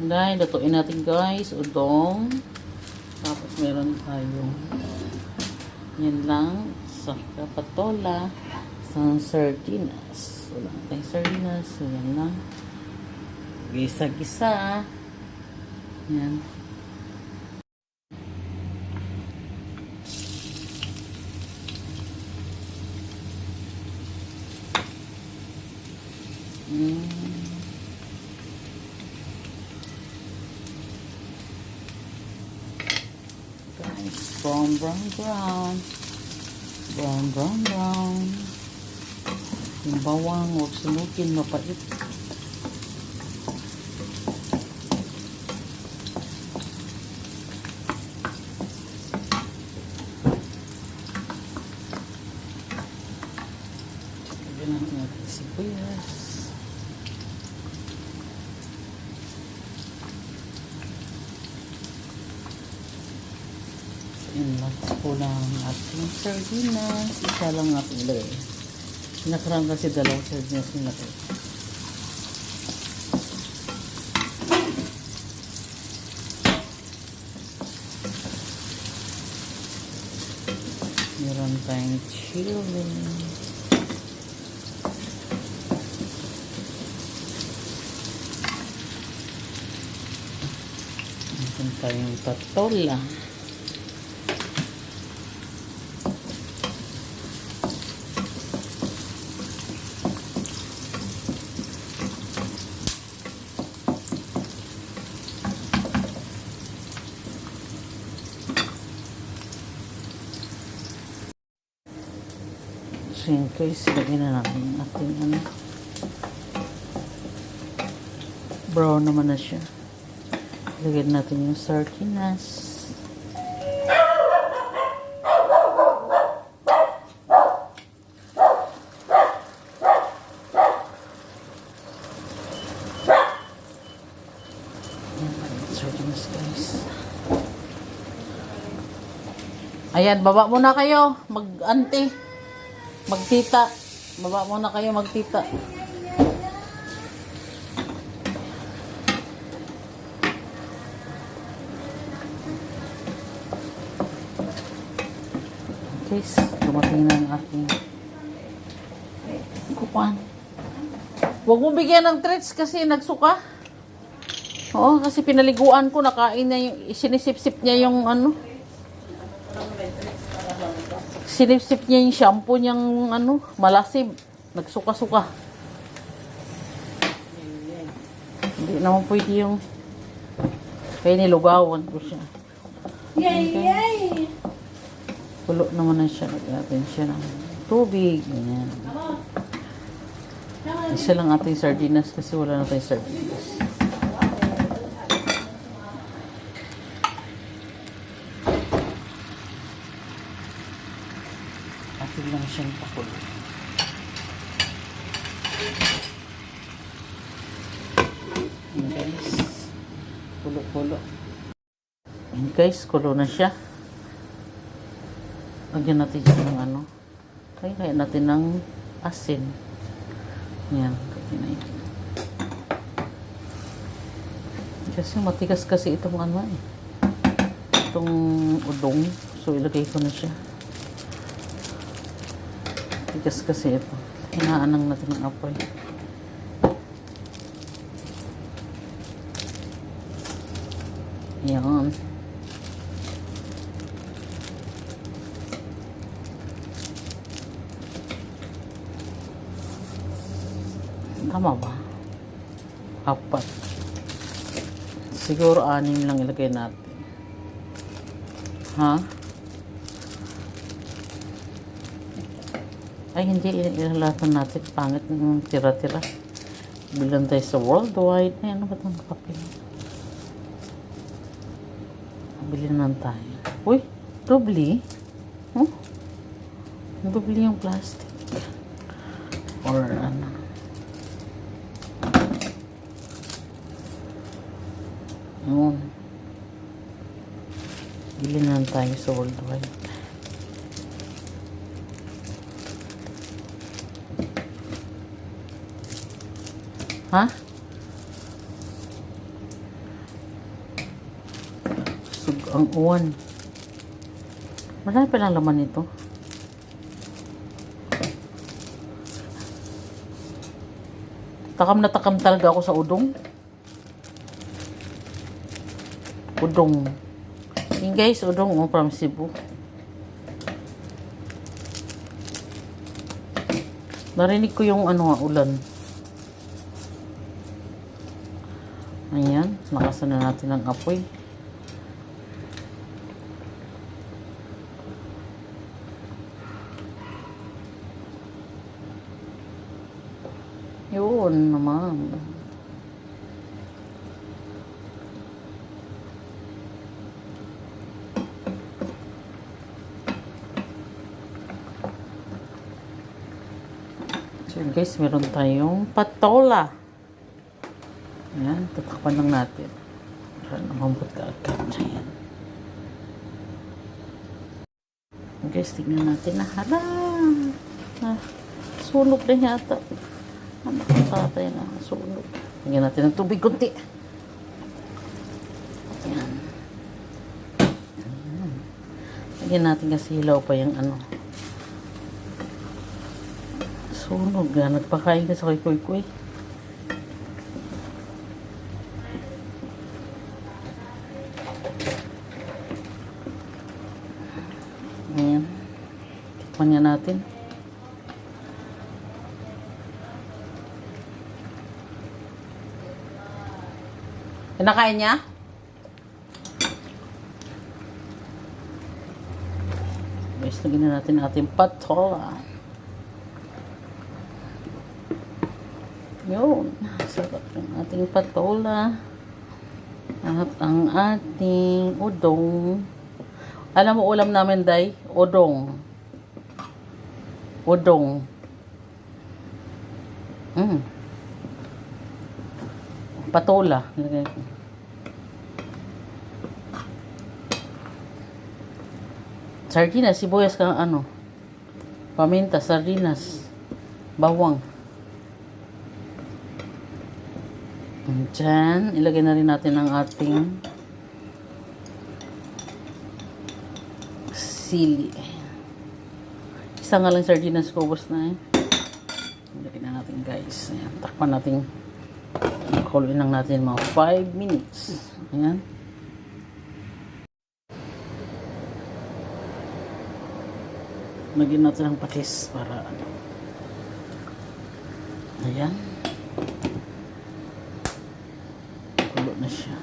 Dahil lutuin natin guys, udong. Tapos meron tayong yan lang sa patola, sa sardinas. Wala tayong sardinas. So yan lang. Gisa-gisa. Yan. Guys, brown. Yung bawang, huwag sunugin, mapait. Lagyan natin natin sibuyas. Inlats po lang ating sardinas. Isa lang natin ilagay. Nakarang kasi dalawang sardinas nilagay. Meron tayong chili. Meron tayong patola. So yun guys, lagyan na natin ating ano. Brown naman na siya. Lagyan natin yung sardinas. Sardinas guys. Ayan, baba muna kayo. Mag-ante. Magtita. Baba muna kayo magtita. Guys, dumating na ang aking kukuan. Huwag mo bigyan ng treats kasi nagsuka. Oo, kasi pinaliguan ko. Nakain na yung, sinisip-sip niya yung ano. Sinip-sip niya yung shampoo niyang ano, malasib. Nagsuka-suka. Hindi naman pwede yung kaya nilugawan ko siya. Yay! Pulo naman na siya. Lagyan natin siya ng tubig. Ganyan. Isa lang ating sardinas kasi wala na tayong sardinas. Atin lang siyang pakulo. Ayan guys. Pulo-pulo. Ayan guys, kulo na siya. Lagyan natin siya ng ano. Kaya natin ng asin. Ayan. Kaya na yan. Kasi matigas kasi itong ano eh. Itong udong. So ilagay ko na siya. Tigas kasi ito. Hinaanang natin ng apoy. Yan. Tama ba? Apat. Siguro 6 lang ilagay natin. Ha? Ay, hindi. Ilalatan natin. Pangit ng tira-tira. Bilang tayo sa worldwide. Ay, ano ba itong kape? Bilhin naman tayo. Uy, doble. Huh? Doble yung plastic. Or ano. Yun. Bilhin naman tayo sa worldwide. Ha? busog ang uwan. Marami pa lang laman nito. Takam na takam talaga ako sa udong. Udong. Yung guys, udong from Cebu. Narinig ko yung ulan. Ayan, nakasan na natin ang apoy. Yun naman. So guys, meron tayong patola. Ayan, tatakpan lang natin. Para namambot ka agad. Ayan. Guys, tignan natin na hala. Sunog na yata. Anak ko tatay na sunog. Tingnan natin ng tubig kunti. Ayan. Lagyan natin kasi hilaw pa yung sunog na. Nagpakain ka sa kuy-kuy. Ayan. Tikman nga natin. Kinakain niya? Guys, lagyan na natin ating patola. Yun. Sarap yung ating patola. At ang ating udong. Alam mo ulam namin, Day? Udong. Udong. Patola. Lagay ko. Sardinas, sibuyas ka paminta, sardinas, bawang. Diyan, ilagay na rin natin ang ating sili. Isa nga lang sardinas ko, ubos na ilagay na natin guys. Ayan, takpan natin. Kuluin lang natin mga 5 minutes. Ayan. Lagyan natin ng patis para ayan. Kulo na siya.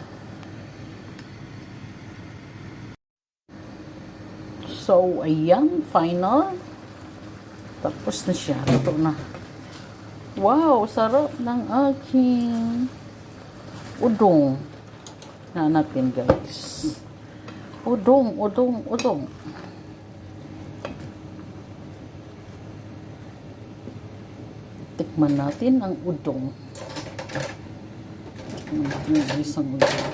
So, ayan. Final. Tapos na siya. Ito na. Wow! Sarap ng aking udong. Na natin guys. Udong. Tikman natin ang udong. Tikman natin ang isang udong.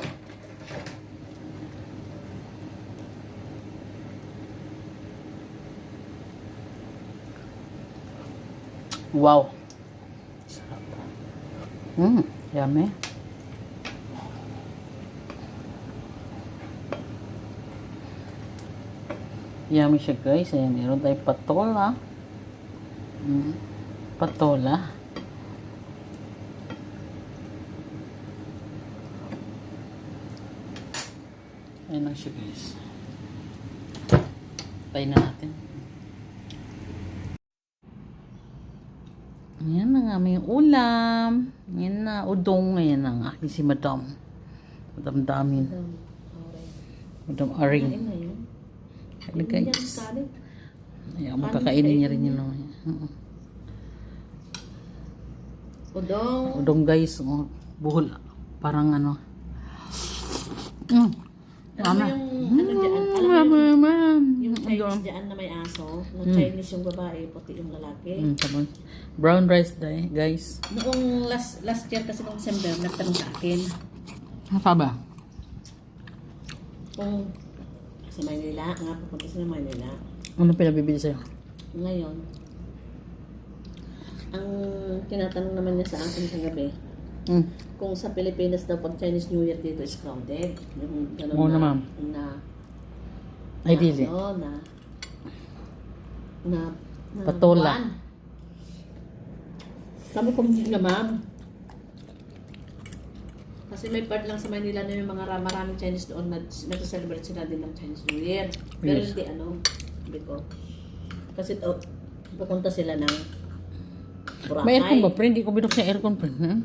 Wow! Sarap. Yummy. Yummy siya guys. Ayan, meron tayong patola. Patola. Ayan lang siya guys. Tayo na natin. Ayan na nga, may ulam. Ayan na, udong. Ayan na nga, si Madam. Madam Damin. Madam Aring. Ayan guys. Ayan, magkakainin niya rin yun. Udong. Udong guys. Buhol. Parang Alam mo yung Chinese dyan na may aso. No, Chinese yung babae, puti yung lalaki. Brown rice guys. Noong last year kasi noong December, nagtanong sa akin. Apa ba? Kung sa Manila, nga pupunta sa Manila. Ano pinabibili sa'yo? Ngayon, ang tinatanong naman niya sa akin sa gabi, Mm. Kung sa Pilipinas daw pag Chinese New Year dito is crowded. Yung gano'n Oo na, naman. na, Ay, dili. ano, na Patola. buwan. Sabi ko nga ma'am. Kasi may part lang sa Manila na yung mga maraming Chinese doon na nag-celebrate sila din ng Chinese New Year. Pero Yes. hindi hindi ko. Kasi pupunta sila ng Boracay. May aircon ba, friend? Hindi ko binuksan yung aircon, friend. Hmm?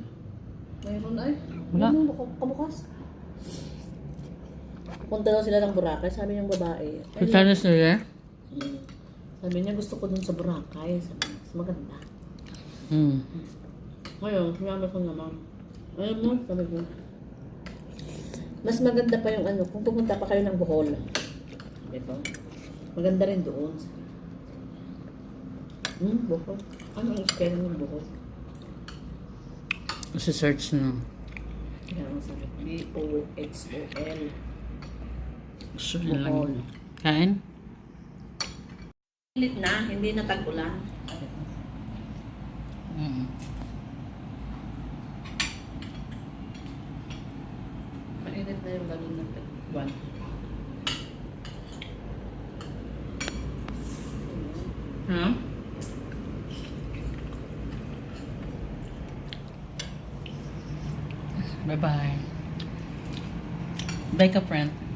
Mayroon ay. Wala. Ano, kabukas. Pupunta daw sila ng Boracay. Sabi niyang babae. Sa Chinese New Year? Sabi niya gusto ko dun sa Boracay. Sabi niya, mas maganda. Hmm. Ngayon, sinabi ko naman. Ayun mo, sabi ko. Mas maganda pa yung ano, kung pupunta pa kayo ng Bohol. Sabi ko. Maganda rin doon. Bohol. Ano ang spelling ng Bohol? Search na. Kaya ang sabi, B-O-H-O-L. So, Bohol. Kain? Init na, hindi na tag-ulan. Mm. Mainit na yung gano'n ng tag-ulan. Hmm? Bye-bye. Bye ka, friend.